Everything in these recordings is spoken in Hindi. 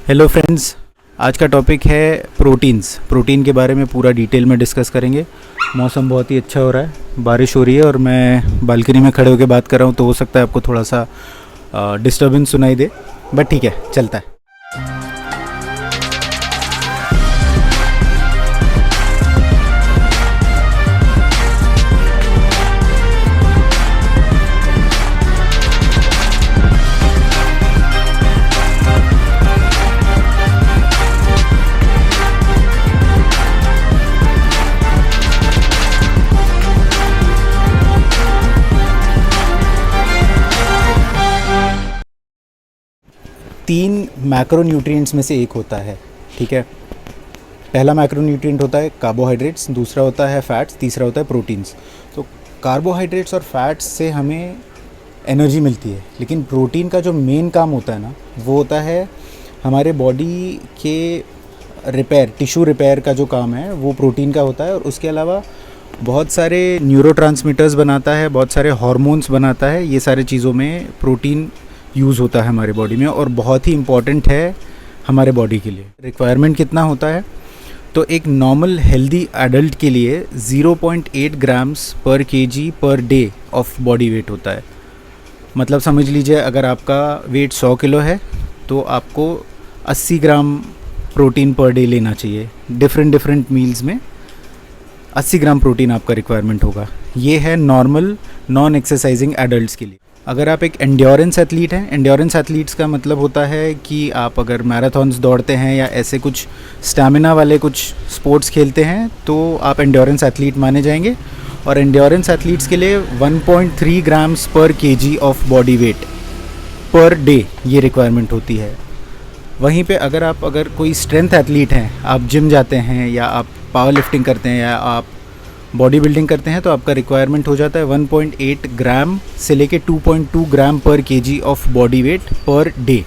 हेलो फ्रेंड्स, आज का टॉपिक है प्रोटीन्स। प्रोटीन के बारे में पूरा डिटेल में डिस्कस करेंगे। मौसम बहुत ही अच्छा हो रहा है, बारिश हो रही है और मैं बालकनी में खड़े होकर बात कर रहा हूँ, तो हो सकता है आपको थोड़ा सा डिस्टर्बेंस सुनाई दे, बट ठीक है, चलता है। 3 मैक्रोन्यूट्रिएंट्स में से एक होता है, ठीक है। पहला मैक्रोन्यूट्रिएंट होता है कार्बोहाइड्रेट्स, दूसरा होता है फैट्स, तीसरा होता है प्रोटीन्स। तो कार्बोहाइड्रेट्स और फैट्स से हमें एनर्जी मिलती है, लेकिन प्रोटीन का जो मेन काम होता है ना, वो होता है हमारे बॉडी के रिपेयर, टिश्यू रिपेयर का जो काम है वो प्रोटीन का होता है। और उसके अलावा बहुत सारे न्यूरोट्रांसमीटर्स बनाता है, बहुत सारे हार्मोन्स बनाता है। ये सारे चीज़ों में प्रोटीन यूज़ होता है हमारे बॉडी में और बहुत ही इम्पॉर्टेंट है हमारे बॉडी के लिए। रिक्वायरमेंट कितना होता है, तो एक नॉर्मल हेल्दी एडल्ट के लिए 0.8 ग्राम्स पर KG per day of body weight होता है। मतलब समझ लीजिए, अगर आपका वेट 100 किलो है तो आपको 80 ग्राम प्रोटीन पर डे लेना चाहिए। डिफरेंट मील्स में 80 ग्राम प्रोटीन आपका रिक्वायरमेंट होगा। ये है नॉर्मल नॉन एक्सरसाइजिंग एडल्ट्स के लिए। अगर आप एक एंड्योरेंस एथलीट हैं, एंड्योरेंस एथलीट्स का मतलब होता है कि आप अगर मैराथन्स दौड़ते हैं या ऐसे कुछ स्टैमिना वाले कुछ स्पोर्ट्स खेलते हैं तो आप एंड्योरेंस एथलीट माने जाएंगे। और एंड्योरेंस एथलीट्स के लिए 1.3 ग्राम्स पर KG of body weight per day ये रिक्वायरमेंट होती है। वहीं पे अगर कोई स्ट्रेंथ एथलीट हैं, आप जिम जाते हैं या आप पावर लिफ्टिंग करते हैं या आप बॉडी बिल्डिंग करते हैं, तो आपका रिक्वायरमेंट हो जाता है 1.8 ग्राम से लेके 2.2 ग्राम पर KG of body weight per day.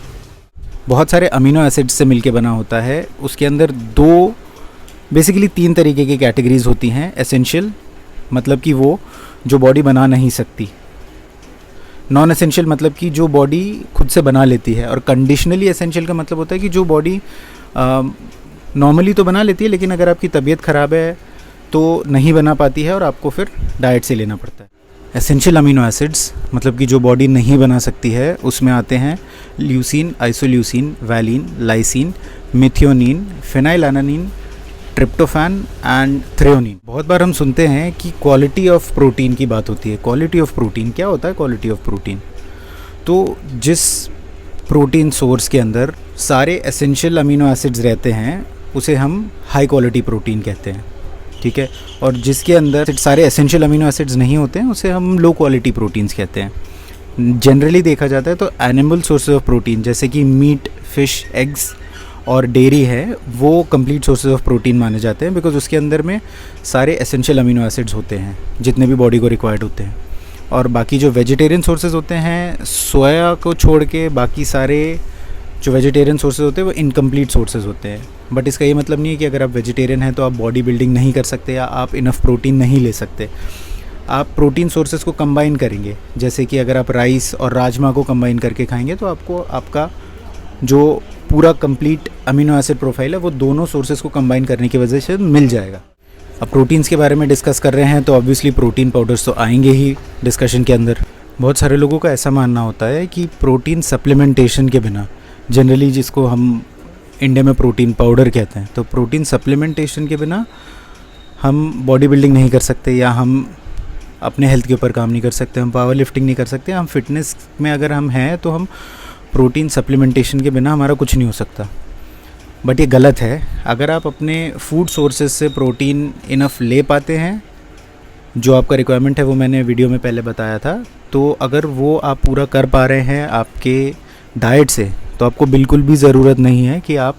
बहुत सारे अमीनो एसिड्स से मिलके बना होता है। उसके अंदर बेसिकली 3 तरीके की कैटेगरीज होती हैं। एसेंशियल मतलब कि वो जो बॉडी बना नहीं सकती, नॉन एसेंशियल मतलब कि जो बॉडी खुद से बना लेती है, और कंडीशनली एसेंशियल का मतलब होता है कि जो बॉडी नॉर्मली तो बना लेती है, लेकिन अगर आपकी तबीयत ख़राब है तो नहीं बना पाती है और आपको फिर डाइट से लेना पड़ता है। एसेंशियल अमीनो एसिड्स मतलब कि जो बॉडी नहीं बना सकती है, उसमें आते हैं leucine, isoleucine, valine, lysine, methionine, phenylalanine, tryptophan and threonine. बहुत बार हम सुनते हैं कि क्वालिटी ऑफ प्रोटीन की बात होती है। क्वालिटी ऑफ प्रोटीन क्या होता है? क्वालिटी ऑफ प्रोटीन तो जिस प्रोटीन सोर्स के अंदर सारे एसेंशियल अमीनो एसिड्स रहते हैं उसे हम हाई क्वालिटी प्रोटीन कहते हैं, ठीक है। और जिसके अंदर सारे एसेंशियल अमीनो एसिड्स नहीं होते हैं उसे हम लो क्वालिटी प्रोटीन्स कहते हैं। जनरली देखा जाता है तो एनिमल सोर्सेज ऑफ प्रोटीन जैसे कि मीट, फिश, एग्स और डेयरी है, वो कंप्लीट सोर्सेज ऑफ प्रोटीन माने जाते हैं, बिकॉज उसके अंदर में सारे एसेंशियल अमीनो एसिड्स होते हैं जितने भी बॉडी को रिक्वायर्ड होते हैं। और बाकी जो वेजिटेरियन सोर्सेज होते हैं, सोया को छोड़ के बाकी सारे जो वेजिटेरियन सोर्सेज होते हैं वो इनकम्प्लीट सोर्सेज होते हैं। बट इसका ये मतलब नहीं है कि अगर आप वेजिटेरियन हैं तो आप बॉडी बिल्डिंग नहीं कर सकते या आप इनफ प्रोटीन नहीं ले सकते। आप प्रोटीन सोर्सेज को कंबाइन करेंगे, जैसे कि अगर आप राइस और राजमा को कंबाइन करके खाएंगे तो आपको आपका जो पूरा कंप्लीट अमीनो एसिड प्रोफाइल है वो दोनों सोर्सेज को कंबाइन करने की वजह से मिल जाएगा। अब प्रोटीन्स के बारे में डिस्कस कर रहे हैं तो ऑब्वियसली प्रोटीन पाउडर्स तो आएंगे ही डिस्कशन के अंदर। बहुत सारे लोगों का ऐसा मानना होता है कि प्रोटीन सप्लीमेंटेशन के बिना, जनरली जिसको हम इंडिया में प्रोटीन पाउडर कहते हैं, तो प्रोटीन सप्लीमेंटेशन के बिना हम बॉडी बिल्डिंग नहीं कर सकते या हम अपने हेल्थ के ऊपर काम नहीं कर सकते, हम पावर लिफ्टिंग नहीं कर सकते, हम फिटनेस में अगर हम हैं तो हम प्रोटीन सप्लीमेंटेशन के बिना हमारा कुछ नहीं हो सकता। बट ये गलत है। अगर आप अपने फूड सोर्सेज से प्रोटीन इनफ ले पाते हैं, जो आपका रिक्वायरमेंट है वो मैंने वीडियो में पहले बताया था, तो अगर वो आप पूरा कर पा रहे हैं आपके डाइट से, तो आपको बिल्कुल भी ज़रूरत नहीं है कि आप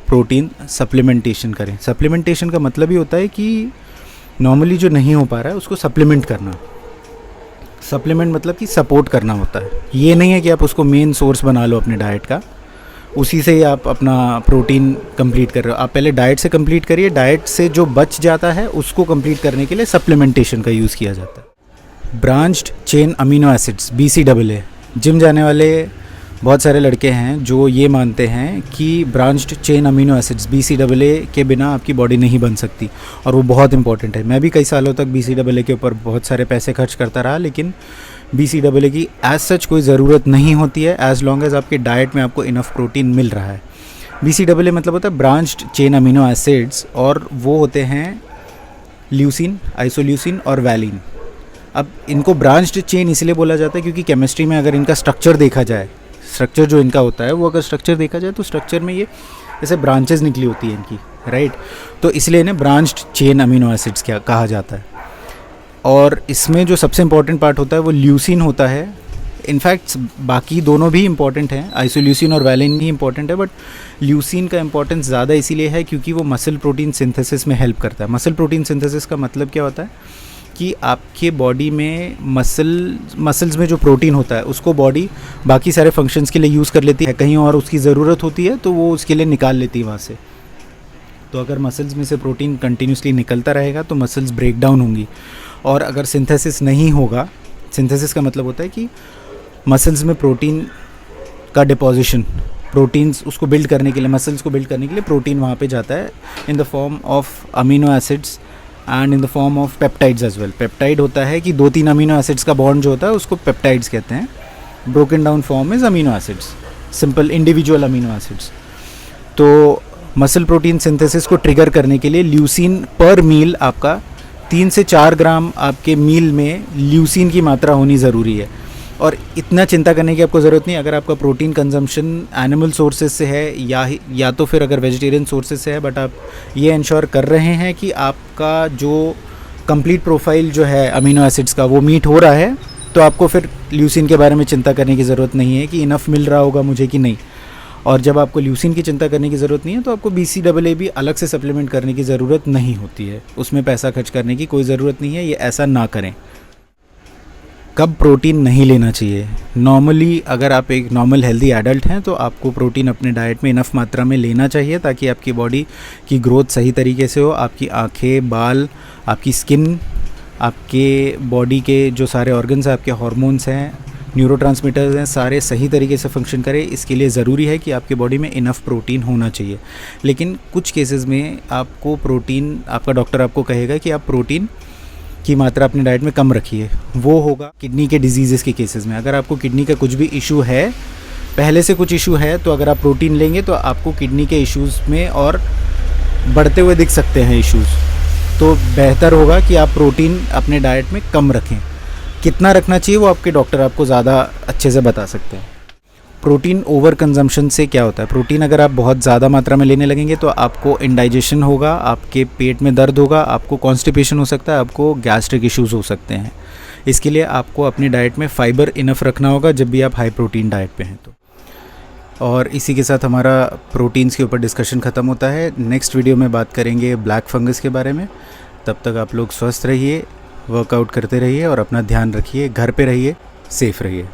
प्रोटीन सप्लीमेंटेशन करें। सप्लीमेंटेशन का मतलब ही होता है कि नॉर्मली जो नहीं हो पा रहा है उसको सप्लीमेंट करना। सप्लीमेंट मतलब कि सपोर्ट करना होता है। ये नहीं है कि आप उसको मेन सोर्स बना लो अपने डाइट का, उसी से ही आप अपना प्रोटीन कंप्लीट कर रहे हो। आप पहले डाइट से कंप्लीट करिए, डाइट से जो बच जाता है उसको कंप्लीट करने के लिए सप्लीमेंटेशन का यूज़ किया जाता है। Branched chain amino acids, BCAA, gym जाने वाले बहुत सारे लड़के हैं जो ये मानते हैं कि branched chain amino acids BCAA के बिना आपकी बॉडी नहीं बन सकती, और वो बहुत इंपॉर्टेंट है। मैं भी कई सालों तक BCAA के ऊपर बहुत सारे पैसे खर्च करता रहा, लेकिन BCAA की एज सच कोई ज़रूरत नहीं होती है एज़ लॉन्ग एज़ आपके डाइट में आपको इनफ प्रोटीन मिल रहा है। BCAA मतलब होता है ब्रांच्ड चेन अमीनो एसिड्स, और वो होते हैं ल्यूसिन, आइसोल्यूसिन और वैलिन। अब इनको ब्रांच्ड चेन इसलिए बोला जाता है क्योंकि केमिस्ट्री में अगर इनका स्ट्रक्चर देखा जाए, स्ट्रक्चर जो इनका होता है वो अगर स्ट्रक्चर देखा जाए तो स्ट्रक्चर में ये जैसे ब्रांचेस निकली होती है इनकी, राइट। तो इसलिए इन्हें ब्रांच्ड चेन अमीनो एसिड्स क्या कहा जाता है। और इसमें जो सबसे इंपॉर्टेंट पार्ट होता है वो ल्यूसिन होता है। इनफैक्ट बाकी दोनों भी इंपॉर्टेंट हैं, आइसोल्यूसिन और वैलिन भी इंपॉर्टेंट है, बट ल्यूसिन का इंपॉर्टेंस ज़्यादा इसीलिए है क्योंकि वो मसल प्रोटीन सिंथेसिस में हेल्प करता है। मसल प्रोटीन सिंथेसिस का मतलब क्या होता है कि आपके बॉडी में मसल्स में जो प्रोटीन होता है उसको बॉडी बाकी सारे फंक्शंस के लिए यूज़ कर लेती है, कहीं और उसकी ज़रूरत होती है तो वो उसके लिए निकाल लेती है वहाँ से। तो अगर मसल्स में से प्रोटीन कंटिन्यूसली निकलता रहेगा तो मसल्स ब्रेक डाउन होंगी, और अगर सिंथेसिस नहीं होगा, सिंथेसिस का मतलब होता है कि मसल्स में प्रोटीन का डिपोजिशन, प्रोटीन्स उसको बिल्ड करने के लिए, मसल्स को बिल्ड करने के लिए प्रोटीन वहाँ पे जाता है in the form of amino acids and in the form of peptides as well. Peptide होता है कि 2-3 अमीनो एसिड्स का बॉन्ड जो होता है उसको पेप्टाइड्स कहते हैं। Broken down form is amino acids, simple individual amino acids. तो मसल प्रोटीन सिंथेसिस को ट्रिगर करने के लिए ल्यूसिन पर मील आपका 3 से 4 ग्राम आपके मील में ल्यूसिन की मात्रा होनी ज़रूरी है। और इतना चिंता करने की आपको ज़रूरत नहीं अगर आपका प्रोटीन कंजम्पशन एनिमल सोर्सेज से है या तो फिर अगर वेजिटेरियन सोर्सेज से है, बट आप ये इंश्योर कर रहे हैं कि आपका जो कंप्लीट प्रोफाइल जो है अमीनो एसिड्स का वो मीट हो रहा है, तो आपको फिर ल्यूसिन के बारे में चिंता करने की ज़रूरत नहीं है कि इनफ मिल रहा होगा मुझे कि नहीं। और जब आपको ल्यूसिन की चिंता करने की ज़रूरत नहीं है तो आपको BCAA भी अलग से सप्लीमेंट करने की ज़रूरत नहीं होती है, उसमें पैसा खर्च करने की कोई ज़रूरत नहीं है, ये ऐसा ना करें। कब प्रोटीन नहीं लेना चाहिए? नॉर्मली अगर आप एक नॉर्मल हेल्दी एडल्ट हैं तो आपको प्रोटीन अपने डाइट में इनफ मात्रा में लेना चाहिए ताकि आपकी बॉडी की ग्रोथ सही तरीके से हो, आपकी आँखें, बाल, आपकी स्किन, आपके बॉडी के जो सारे ऑर्गन्स हैं, आपके हार्मोन्स हैं, न्यूरोट्रांसमीटर्स हैं, सारे सही तरीके से फंक्शन करें। इसके लिए ज़रूरी है कि आपके बॉडी में इनफ प्रोटीन होना चाहिए। लेकिन कुछ केसेस में आपको प्रोटीन, आपका डॉक्टर आपको कहेगा कि आप प्रोटीन की मात्रा अपने डाइट में कम रखिए। वो होगा किडनी के डिजीज़ के केसेस में। अगर आपको किडनी का कुछ भी इशू है, पहले से कुछ इशू है, तो अगर आप प्रोटीन लेंगे तो आपको किडनी के इश्यूज़ में और बढ़ते हुए दिख सकते हैं इश्यूज़। तो बेहतर होगा कि आप प्रोटीन अपने डाइट में कम रखें। कितना रखना चाहिए वो आपके डॉक्टर आपको ज़्यादा अच्छे से बता सकते हैं। प्रोटीन ओवर कंजम्पशन से क्या होता है? प्रोटीन अगर आप बहुत ज़्यादा मात्रा में लेने लगेंगे तो आपको इंडाइजेशन होगा, आपके पेट में दर्द होगा, आपको कॉन्स्टिपेशन हो सकता है, आपको गैस्ट्रिक इश्यूज़ हो सकते हैं। इसके लिए आपको अपनी डाइट में फाइबर इनफ रखना होगा जब भी आप हाई प्रोटीन डाइट पे हैं तो। और इसी के साथ हमारा प्रोटीन्स के ऊपर डिस्कशन ख़त्म होता है। नेक्स्ट वीडियो में बात करेंगे ब्लैक फंगस के बारे में। तब तक आप लोग स्वस्थ रहिए, वर्कआउट करते रहिए और अपना ध्यान रखिए, घर पे रहिए, सेफ़ रहिए।